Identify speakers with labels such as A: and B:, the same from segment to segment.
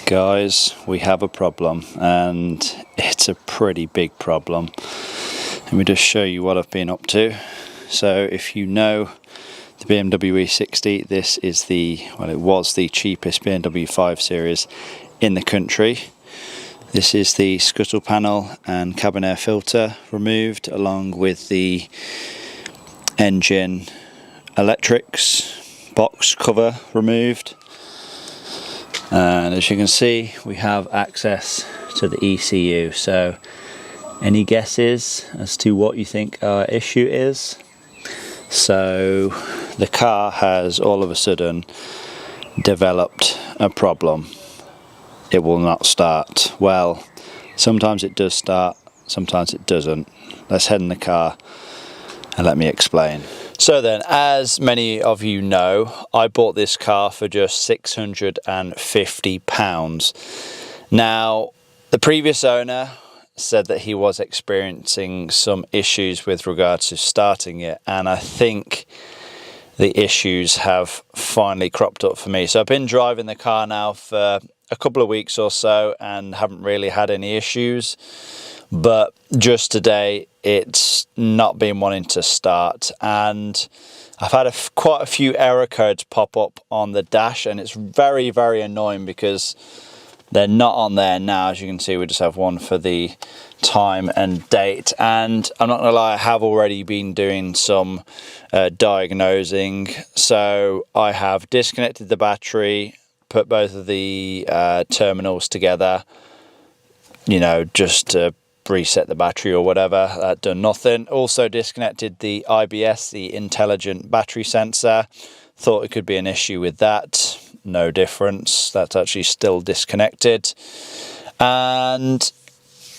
A: Guys, we have a problem, and it's a pretty big problem. Let me just show you what I've been up to. So if you know the BMW E60, this is it was the cheapest BMW 5 Series in the country. This is the scuttle panel and cabin air filter removed, along with the engine electrics box cover removed. And as you can see, we have access to the ECU. So any guesses as to what you think our issue is? So the car has all of a sudden developed a problem. It will not start. Well, sometimes it does start, sometimes it doesn't. Let's head in the car and let me explain. So then, as many of you know, I bought this car for just £650. Now, the previous owner said that he was experiencing some issues with regards to starting it, and I think the issues have finally cropped up for me. So I've been driving the car now for a couple of weeks or so and haven't really had any issues, but just today it's not been wanting to start, and I've had quite a few error codes pop up on the dash, and it's very, very annoying because they're not on there now. As you can see, we just have one for the time and date, and I'm not gonna lie, I have already been doing some diagnosing. So I have disconnected the battery, put both of the terminals together, just to reset the battery or whatever. That done nothing. Also disconnected the IBS, the intelligent battery sensor. Thought it could be an issue with that. No difference. That's actually still disconnected. And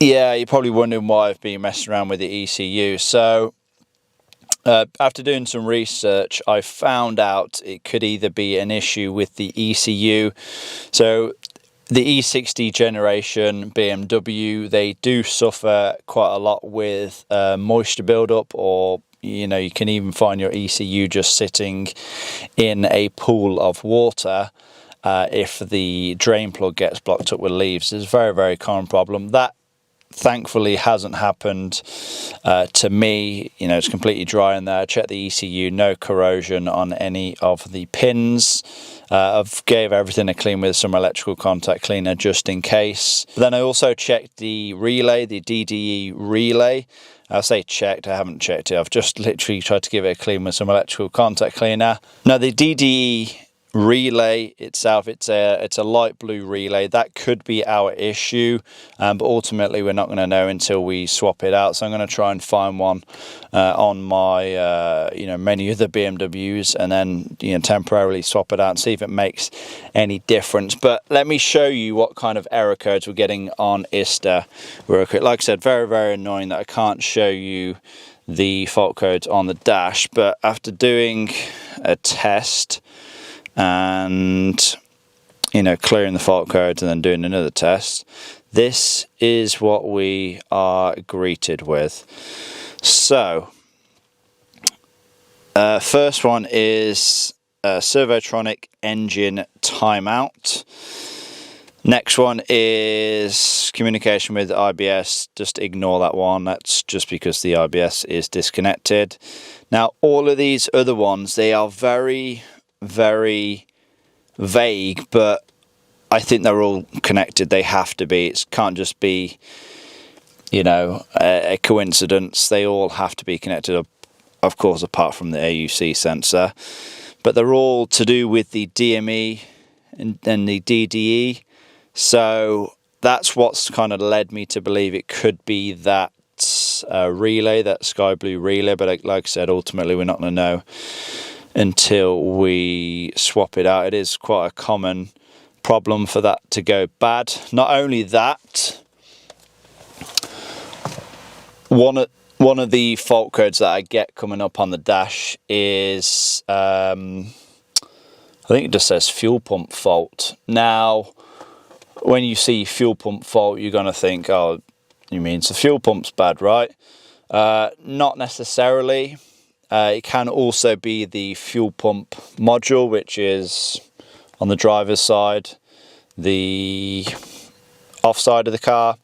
A: yeah, you're probably wondering why I've been messing around with the ECU. So after doing some research, I found out it could either be an issue with the ECU. So the E60 generation BMW, they do suffer quite a lot with moisture buildup, or you can even find your ECU just sitting in a pool of water if the drain plug gets blocked up with leaves. It's a very, very common problem. That thankfully hasn't happened to me. It's completely dry in there. Check the ECU, no corrosion on any of the pins. I've gave everything a clean with some electrical contact cleaner just in case. Then I also checked the relay, the DDE relay. I'll say checked, I haven't checked it. I've just literally tried to give it a clean with some electrical contact cleaner. Now the DDE relay itself, it's a light blue relay. That could be our issue, but ultimately we're not going to know until we swap it out. So I'm going to try and find one on my many other BMWs, and then temporarily swap it out and see if it makes any difference. But let me show you what kind of error codes we're getting on ISTA real quick. Like I said, very, very annoying that I can't show you the fault codes on the dash, but after doing a test and clearing the fault codes and then doing another test, this is what we are greeted with. So first one is Servotronic engine timeout. Next one is communication with IBS. Just ignore that one. That's just because the IBS is disconnected. Now all of these other ones, they are very, very vague, but I think they're all connected. They have to be. It can't just be a coincidence. They all have to be connected, of course, apart from the AUC sensor, but they're all to do with the DME and the DDE. So that's what's kind of led me to believe it could be that relay, that sky blue relay. But like I said, ultimately we're not going to know until we swap it out. It is quite a common problem for that to go bad. Not only that, one of the fault codes that I get coming up on the dash is I think it just says fuel pump fault. Now when you see fuel pump fault, you're going to think, oh, you mean the fuel pump's bad, right? Not necessarily. It can also be the fuel pump module, which is on the driver's side. the offside of the car,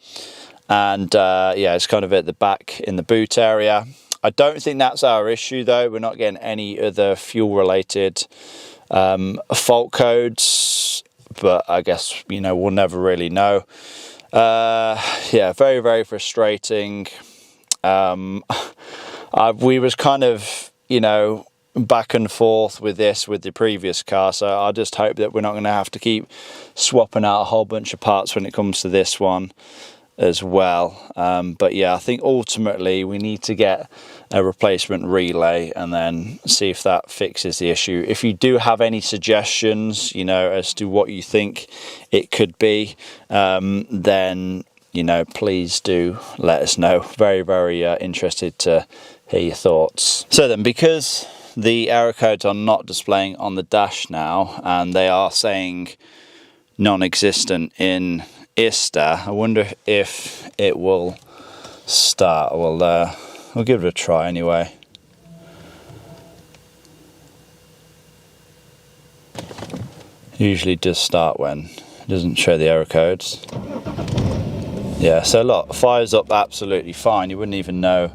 A: and yeah, it's kind of at the back in the boot area. I don't think that's our issue though. We're not getting any other fuel related fault codes, but I guess, you know, we'll never really know. Yeah, very, very frustrating. We was kind of, you know, back and forth with this with the previous car, so I just hope that we're not going to have to keep swapping out a whole bunch of parts when it comes to this one as well. But yeah, I think ultimately we need to get a replacement relay and then see if that fixes the issue. If you do have any suggestions, you know, as to what you think it could be, then, you know, please do let us know. Very, very interested to hear your thoughts. So then, because the error codes are not displaying on the dash now and they are saying non-existent in ISTA, I wonder if it will start. Well, we'll give it a try anyway. Usually does start when it doesn't show the error codes. Yeah, so look, fires up absolutely fine. You wouldn't even know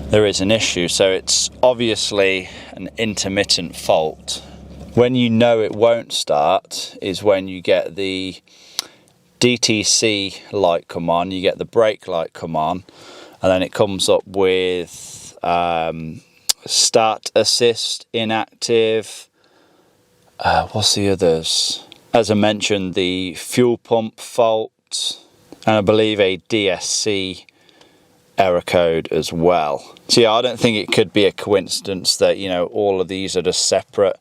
A: there is an issue. So it's obviously an intermittent fault. When you know it won't start is when you get the DTC light come on, you get the brake light come on, and then it comes up with start assist inactive. What's the others? As I mentioned, the fuel pump fault, and I believe a DSC error code as well. So yeah, I don't think it could be a coincidence that, you know, all of these are just separate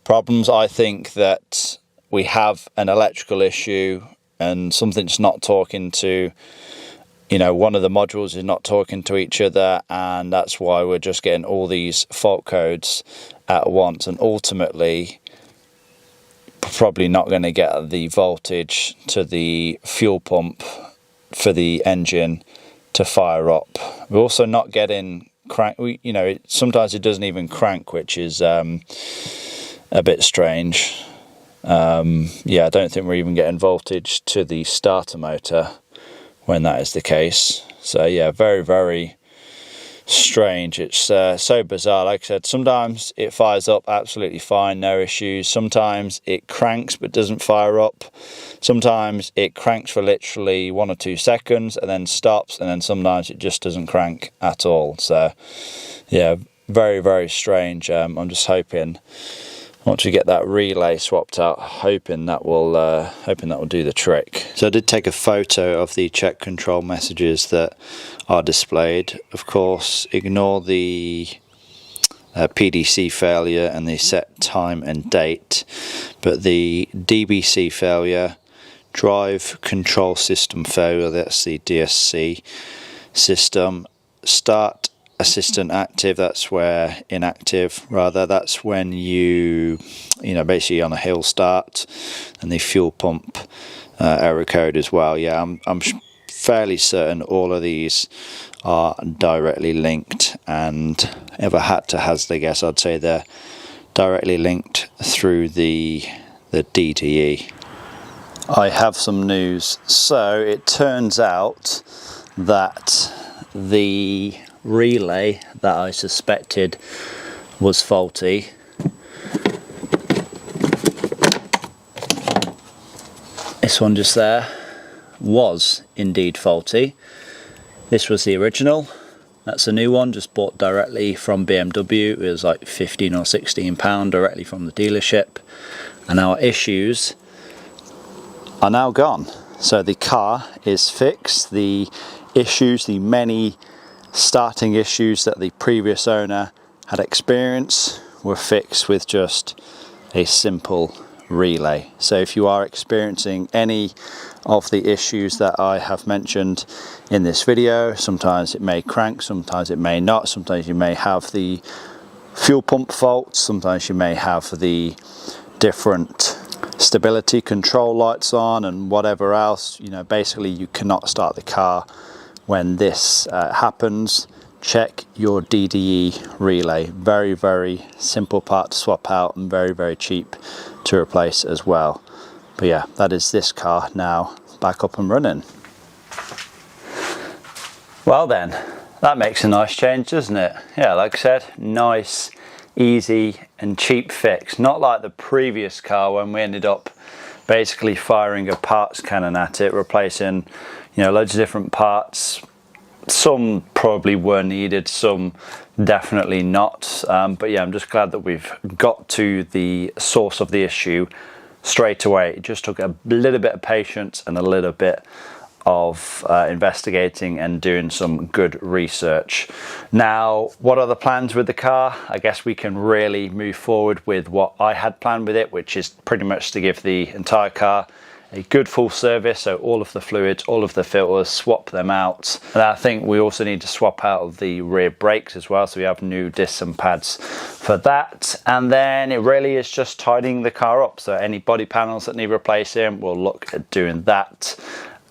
A: problems. I think that we have an electrical issue and something's not talking to, you know, one of the modules is not talking to each other, and that's why we're just getting all these fault codes at once, and ultimately probably not going to get the voltage to the fuel pump for the engine to fire up. We're also not getting crank. You know, sometimes it doesn't even crank, which is a bit strange. Yeah, I don't think we're even getting voltage to the starter motor when that is the case. So yeah, very, very strange. It's so bizarre. Like I said, sometimes it fires up absolutely fine, no issues. Sometimes it cranks but doesn't fire up. Sometimes it cranks for literally 1 or 2 seconds and then stops, and then sometimes it just doesn't crank at all. So yeah, very, very strange. I'm just hoping once we get that relay swapped out, hoping that will do the trick. So I did take a photo of the check control messages that are displayed. Of course, ignore the PDC failure and the set time and date, but the DBC failure, drive control system failure, that's the DSC system, start assistant active, that's where inactive rather, that's when you know, basically on a hill start, and the fuel pump error code as well. Yeah, I'm fairly certain all of these are directly linked, and if I had to hazard a guess, I'd say they're directly linked through the DTE. I have some news. So it turns out that the relay that I suspected was faulty this one just there was indeed faulty. This was the original, that's a new one, just bought directly from BMW. It was like £15 or £16 directly from the dealership, and our issues are now gone. So the car is fixed. The issues, the many starting issues that the previous owner had experienced, were fixed with just a simple relay. So if you are experiencing any of the issues that I have mentioned in this video, sometimes it may crank, sometimes it may not, sometimes you may have the fuel pump faults, sometimes you may have the different stability control lights on and whatever else, you know, basically you cannot start the car when this happens. Check your DDE relay. Very, very simple part to swap out and very, very cheap to replace as well. But yeah, that is this car now back up and running. Well then, that makes a nice change, doesn't it? Yeah, like I said, nice, easy and cheap fix. Not like the previous car when we ended up basically firing a parts cannon at it, replacing, you know, loads of different parts. Some probably were needed, some definitely not. But yeah, I'm just glad that we've got to the source of the issue straight away. It just took a little bit of patience and a little bit of investigating and doing some good research. Now, what are the plans with the car? I guess we can really move forward with what I had planned with it, which is pretty much to give the entire car a good full service, so all of the fluids, all of the filters, swap them out. And I think we also need to swap out the rear brakes as well, so we have new discs and pads for that. And then it really is just tidying the car up, so any body panels that need replacing, we'll look at doing that.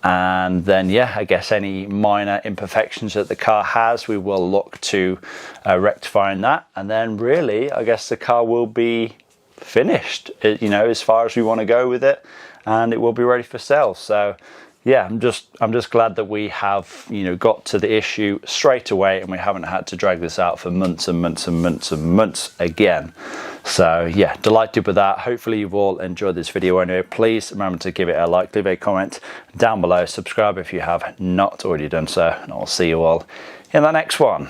A: And then yeah, I guess any minor imperfections that the car has, we will look to rectifying that. And then really, I guess the car will be finished, you know, as far as we want to go with it, and it will be ready for sale. So yeah, I'm just glad that we have, you know, got to the issue straight away and we haven't had to drag this out for months and months and months and months again. So yeah, delighted with that. Hopefully you've all enjoyed this video anyway. Please remember to give it a like, leave a comment down below, subscribe if you have not already done so, and I'll see you all in the next one.